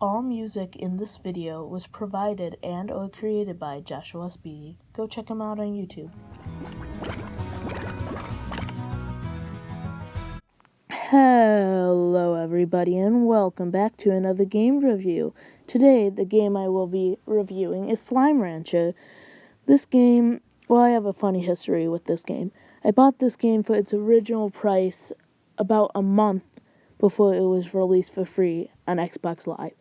All music in this video was provided and or created by Joshua Speedy. Go check him out on YouTube. Hello everybody and welcome back to another game review. Today the game I will be reviewing is Slime Rancher. This game, well, I have a funny history with this game. I bought this game for its original price about a month before it was released for free on Xbox Live.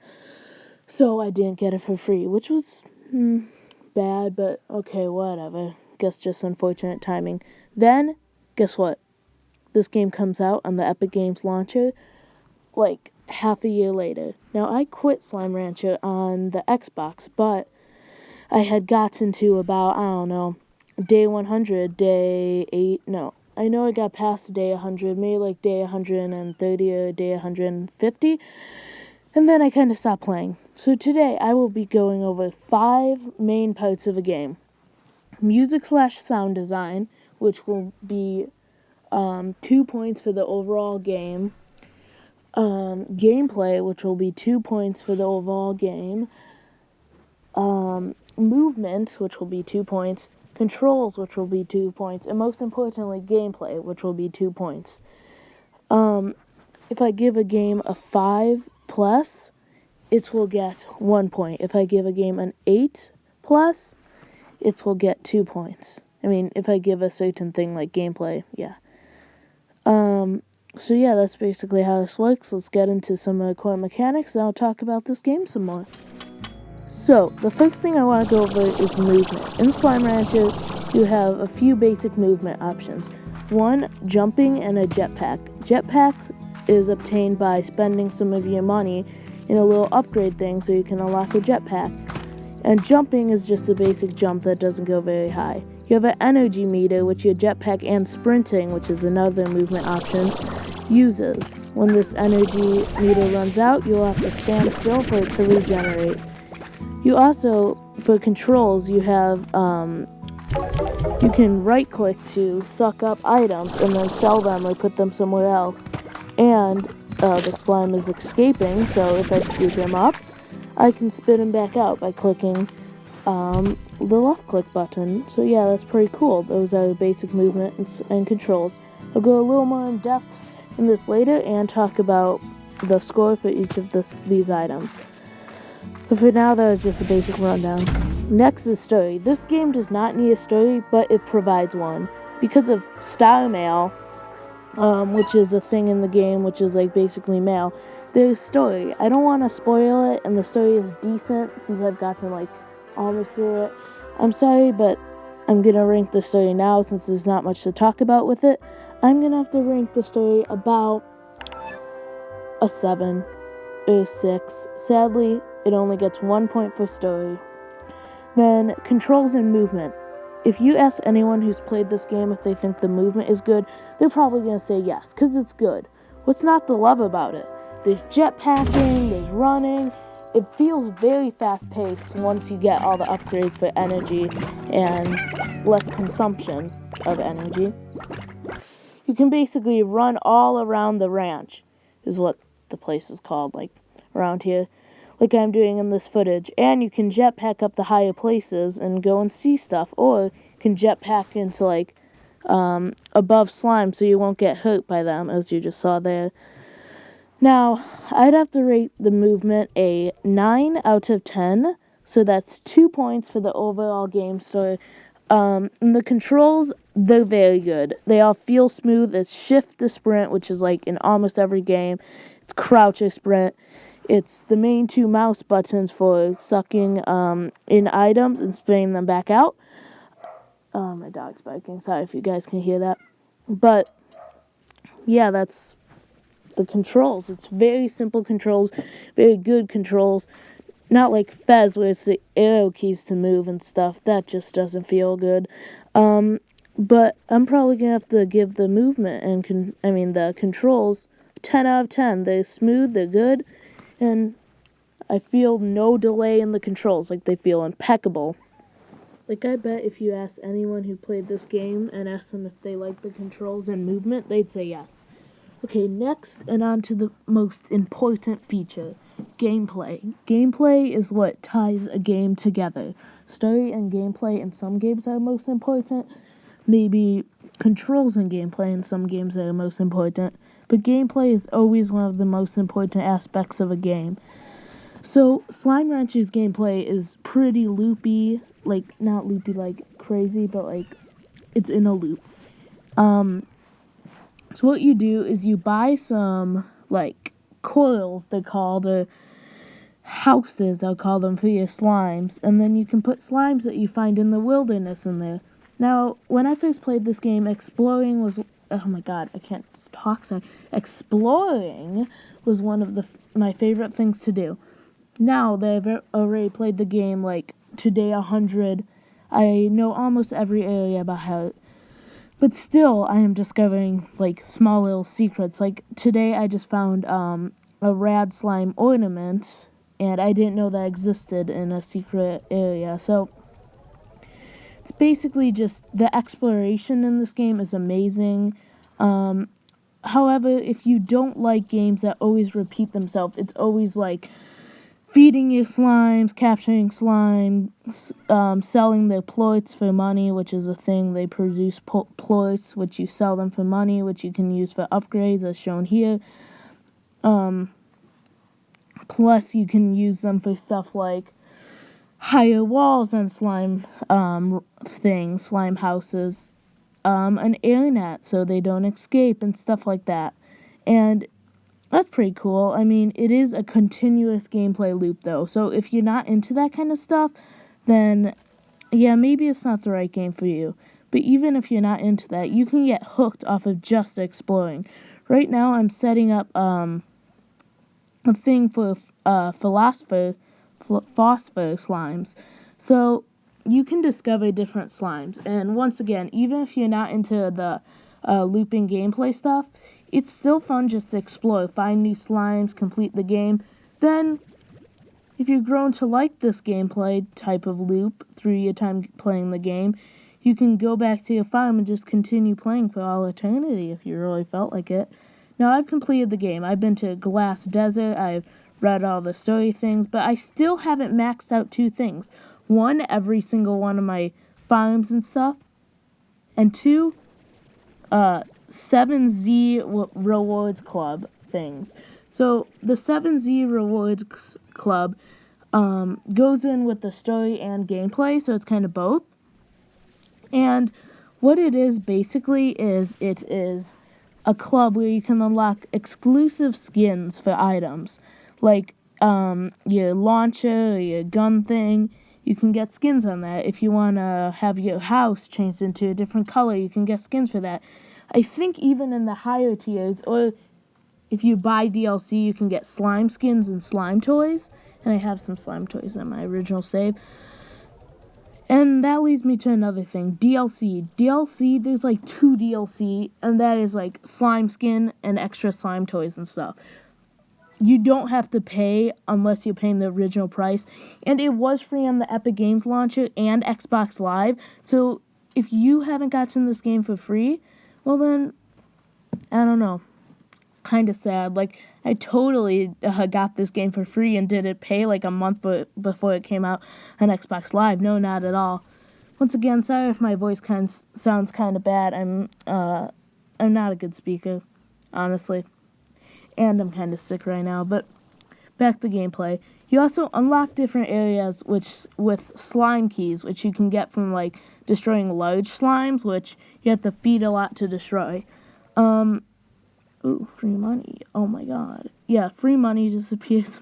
So I didn't get it for free, which was bad, but okay, whatever. Guess just unfortunate timing. Then, guess what? This game comes out on the Epic Games launcher like half a year later. Now, I quit Slime Rancher on the Xbox, but I had gotten to about, I don't know, day 100, day 8, no. I know I got past day 100, maybe like day 130 or day 150, and then I kind of stopped playing. So today I will be going over 5 main parts of a game. Music/sound design, which will be 2 points for the overall game. Gameplay, which will be 2 points for the overall game. Movement, which will be 2 points. Controls, which will be 2 points. And most importantly, gameplay, which will be 2 points. If I give a game a 5+, it will get 1 point. If I give a game an 8+, it will get 2 points. I mean, if I give a certain thing like gameplay, yeah. So yeah, that's basically how this works. Let's get into some core mechanics, and I'll talk about this game some more. So, the first thing I want to go over is movement. In Slime Rancher, you have a few basic movement options. 1, jumping and a jetpack. Jetpack is obtained by spending some of your money in a little upgrade thing so you can unlock a jetpack. And jumping is just a basic jump that doesn't go very high. You have an energy meter, which your jetpack and sprinting, which is another movement option, uses. When this energy meter runs out, you'll have to stand still for it to regenerate. You also, for controls, you have, you can right click to suck up items and then sell them or put them somewhere else. And the slime is escaping, so if I scoop him up, I can spit him back out by clicking the left click button. So yeah, that's pretty cool. Those are basic movement and controls. I'll go a little more in depth in this later and talk about the score for each of these items. But for now, that was just a basic rundown. Next is story. This game does not need a story, but it provides one. Because of star mail, which is a thing in the game, which is like basically mail, there's story. I don't want to spoil it, and the story is decent since I've gotten like almost through it. I'm sorry, but I'm going to rank the story now since there's not much to talk about with it. I'm going to have to rank the story about a 7 or 6. Sadly, it only gets 1 point for story. Then, controls and movement. If you ask anyone who's played this game if they think the movement is good, they're probably going to say yes, because it's good. What's not to love about it? There's jetpacking, there's running. It feels very fast-paced once you get all the upgrades for energy and less consumption of energy. You can basically run all around the ranch, is what the place is called, like around here, like I'm doing in this footage. And you can jetpack up the higher places and go and see stuff, or you can jetpack into like above slime so you won't get hurt by them, as you just saw there. Now, I'd have to rate the movement a 9 out of 10, so that's 2 points for the overall game story. And the controls, they're very good. They all feel smooth. It's shift to sprint, which is like in almost every game. It's crouch or sprint. It's the main 2 mouse buttons for sucking in items and spitting them back out. My dog's barking. Sorry if you guys can hear that. But, yeah, that's the controls. It's very simple controls, very good controls. Not like Fez, where it's the arrow keys to move and stuff. That just doesn't feel good. But I'm probably going to have to give the movement and, the controls 10 out of 10. They're smooth, they're good, and I feel no delay in the controls. Like, they feel impeccable. Like, I bet if you ask anyone who played this game and asked them if they like the controls and movement, they'd say yes. Okay, next, and on to the most important feature. Gameplay. Gameplay is what ties a game together. Story and gameplay in some games are most important. Maybe controls and gameplay in some games are most important. But gameplay is always one of the most important aspects of a game. So, Slime Rancher's gameplay is pretty loopy. Like, not loopy like crazy, but like, it's in a loop. So what you do is you buy some, like, coils, they're called, or houses, they'll call them, for your slimes. And then you can put slimes that you find in the wilderness in there. Now, when I first played this game, exploring was... Oh my god, I can't talk, sorry. Exploring was one of my favorite things to do. Now that I've already played the game, like, to day 100, I know almost every area about how it... But still, I am discovering, like, small little secrets. Like, today I just found a rad slime ornament, and I didn't know that existed in a secret area. So, it's basically just the exploration in this game is amazing. However, if you don't like games that always repeat themselves, it's always like feeding your slimes, capturing slime, selling their ploits for money, which is a thing. They produce ploits, which you sell them for money, which you can use for upgrades, as shown here. Plus, you can use them for stuff like higher walls and slime things, slime houses, an air net so they don't escape and stuff like that. And that's pretty cool. I mean, it is a continuous gameplay loop, though. So if you're not into that kind of stuff, then, yeah, maybe it's not the right game for you. But even if you're not into that, you can get hooked off of just exploring. Right now, I'm setting up a thing for phosphor slimes. So you can discover different slimes. And once again, even if you're not into the looping gameplay stuff, it's still fun just to explore, find new slimes, complete the game. Then, if you've grown to like this gameplay type of loop through your time playing the game, you can go back to your farm and just continue playing for all eternity if you really felt like it. Now, I've completed the game. I've been to Glass Desert, I've read all the story things, but I still haven't maxed out 2 things. 1, every single one of my farms and stuff, and 2, 7Z Rewards Club things. So the 7Z Rewards Club goes in with the story and gameplay, so it's kind of both. And what it is basically is it is a club where you can unlock exclusive skins for items. Like your launcher or your gun thing, you can get skins on that. If you want to have your house changed into a different color, you can get skins for that. I think even in the higher tiers, or if you buy DLC, you can get slime skins and slime toys. And I have some slime toys in my original save. And that leads me to another thing, DLC. DLC, there's like 2 DLC, and that is like slime skin and extra slime toys and stuff. You don't have to pay unless you're paying the original price. And it was free on the Epic Games launcher and Xbox Live. So if you haven't gotten this game for free, well then, I don't know, kind of sad. Like, I totally got this game for free and didn't pay like a month before it came out on Xbox Live. No, not at all. Once again, sorry if my voice sounds kind of bad. I'm not a good speaker, honestly. And I'm kind of sick right now, but back to gameplay. You also unlock different areas with slime keys, which you can get from, like, destroying large slimes, which you have to feed a lot to destroy. Ooh, free money. Oh my god. Yeah, free money disappears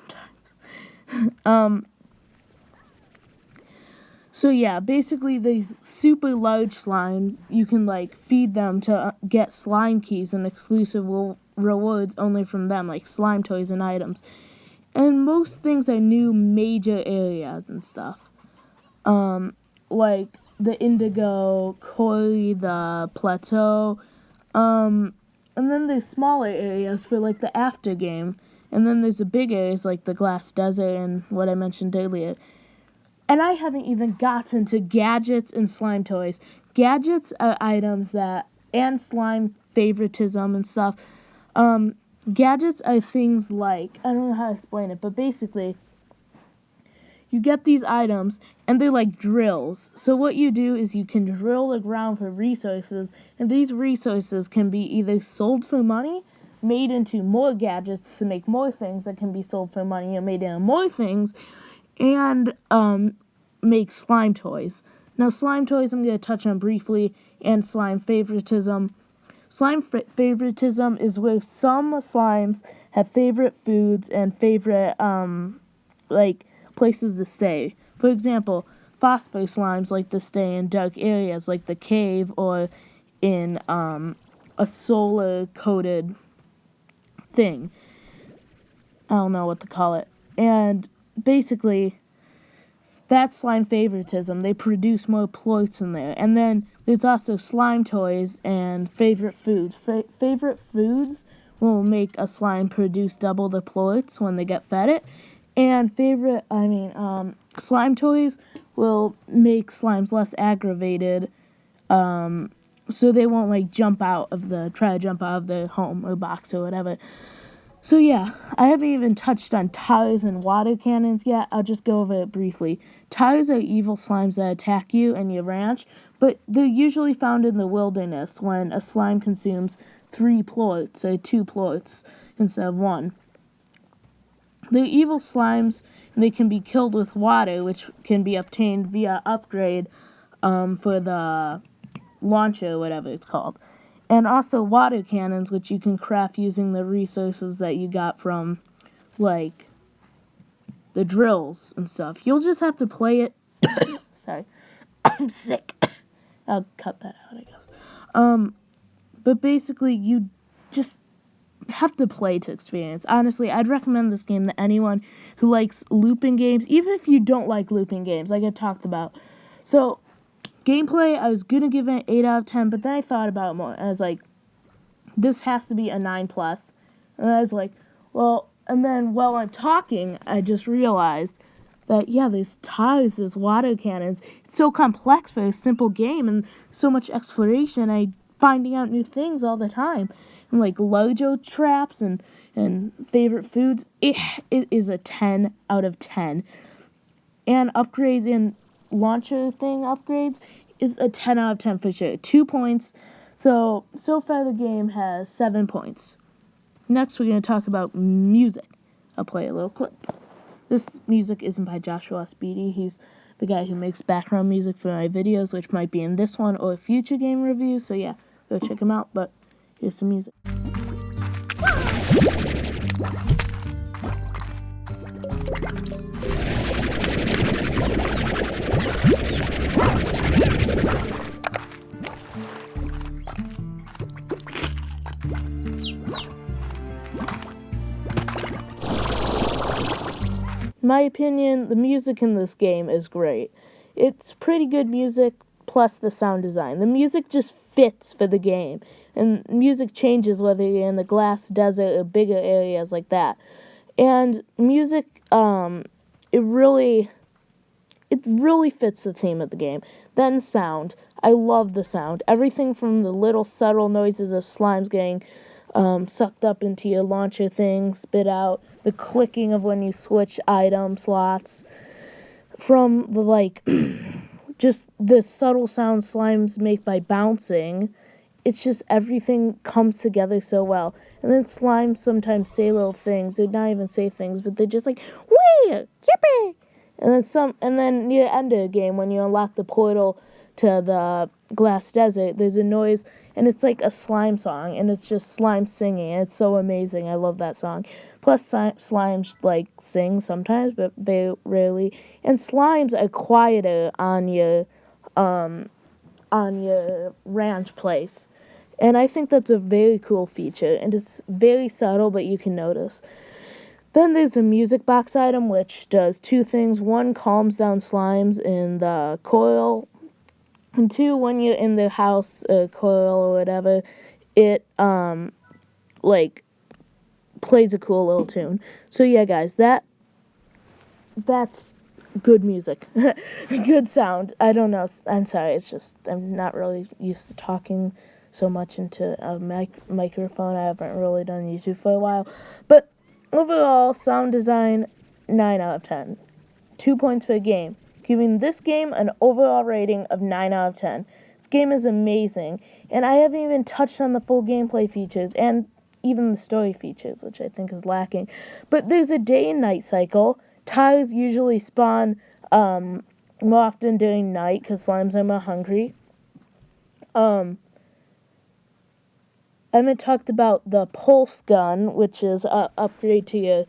sometimes. So yeah, basically these super large slimes, you can, like, feed them to get slime keys and exclusive rewards only from them, like slime toys and items. And most things are new major areas and stuff. Like the Indigo, Koi, the Plateau. And then there's smaller areas for, like, the after game. And then there's the big areas like the Glass Desert and what I mentioned earlier. And I haven't even gotten to gadgets and slime toys. Gadgets are items that, and slime favoritism and stuff. gadgets are things like, I don't know how to explain it, but basically, you get these items, and they're like drills. So what you do is you can drill the ground for resources, and these resources can be either sold for money, made into more gadgets to make more things that can be sold for money and made into more things, and make slime toys. Now, slime toys I'm going to touch on briefly, and slime favoritism. Slime favoritism is where some slimes have favorite foods and favorite, places to stay. For example, phosphor slimes like to stay in dark areas like the cave or in a solar-coated thing. I don't know what to call it. And basically, that's slime favoritism. They produce more ploits in there. And then there's also slime toys and favorite foods. Favorite foods will make a slime produce double the ploits when they get fed it. And slime toys will make slimes less aggravated, so they won't try to jump out of their home or box or whatever. So yeah, I haven't even touched on tires and water cannons yet. I'll just go over it briefly. Tires are evil slimes that attack you and your ranch, but they're usually found in the wilderness when a slime consumes 3 ploits or 2 ploits instead of 1. They're evil slimes, and they can be killed with water, which can be obtained via upgrade for the launcher, or whatever it's called. And also water cannons, which you can craft using the resources that you got from, like, the drills and stuff. You'll just have to play it. Sorry. I'm sick. I'll cut that out, I guess. But basically, you just have to play to experience. Honestly, I'd recommend this game to anyone who likes looping games, even if you don't like looping games, like I talked about. So, gameplay, I was gonna give it an 8 out of 10, but then I thought about it more, and I was like, this has to be a 9+. And I was like, well, and then while I'm talking, I just realized that, yeah, there's tires, there's water cannons. It's so complex for a simple game, and so much exploration. I'm finding out new things all the time. And like Lojo traps and favorite foods, it is a 10 out of 10. And upgrades and launcher thing upgrades is a 10 out of 10 for sure. 2 points. So far the game has 7 points. Next, we're going to talk about music. I'll play a little clip. This music isn't by Joshua Speedy. He's the guy who makes background music for my videos, which might be in this one or future game reviews. So yeah, go check him out. But here's some music. In my opinion, the music in this game is great. It's pretty good music, plus the sound design. The music just fits for the game, and music changes whether you're in the glass desert or bigger areas like that. And music, it really fits the theme of the game. Then sound. I love the sound. Everything from the little subtle noises of slimes getting sucked up into your launcher thing, spit out, the clicking of when you switch item slots, from the just the subtle sound slimes make by bouncing. It's just everything comes together so well. And then slimes sometimes say little things. They not even say things, but they're just like, wee, yippee. And then near the end of the game, when you unlock the portal to the glass desert, there's a noise, and it's like a slime song, and it's just slime singing. It's so amazing. I love that song. Plus, slimes sing sometimes, but very rarely. And slimes are quieter on your ranch place. And I think that's a very cool feature, and it's very subtle, but you can notice. Then there's a music box item, which does 2 things. 1, calms down slimes in the coil. And 2, when you're in the house, coil or whatever, it, plays a cool little tune. So yeah, guys, that's good music. Good sound. I don't know. I'm sorry. It's just, I'm not really used to talking so much into a microphone. I haven't really done YouTube for a while. But overall, sound design, 9 out of 10. 2 points per game. Giving this game an overall rating of 9 out of 10. This game is amazing. And I haven't even touched on the full gameplay features and even the story features, which I think is lacking. But there's a day and night cycle. Tires usually spawn more often during night because slimes are more hungry. I haven't talked about the pulse gun, which is an upgrade to your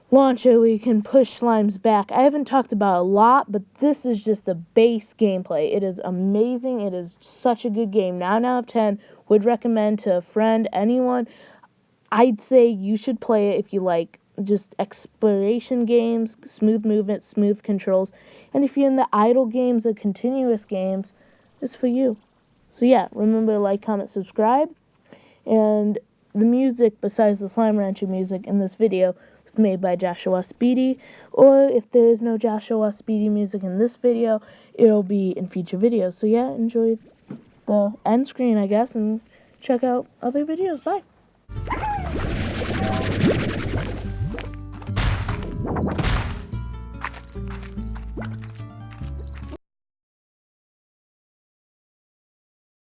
launcher where you can push slimes back. I haven't talked about a lot, but this is just the base gameplay. It is amazing. It is such a good game. 9 out of 10. Would recommend to a friend, anyone. I'd say you should play it if you like just exploration games, smooth movement, smooth controls. And if you're in the idle games or continuous games, it's for you. So yeah, remember to like, comment, subscribe. And the music, besides the Slime Rancher music in this video, was made by Joshua Speedy. Or if there is no Joshua Speedy music in this video, it'll be in future videos. So yeah, enjoy the end screen, I guess, and check out other videos. Bye.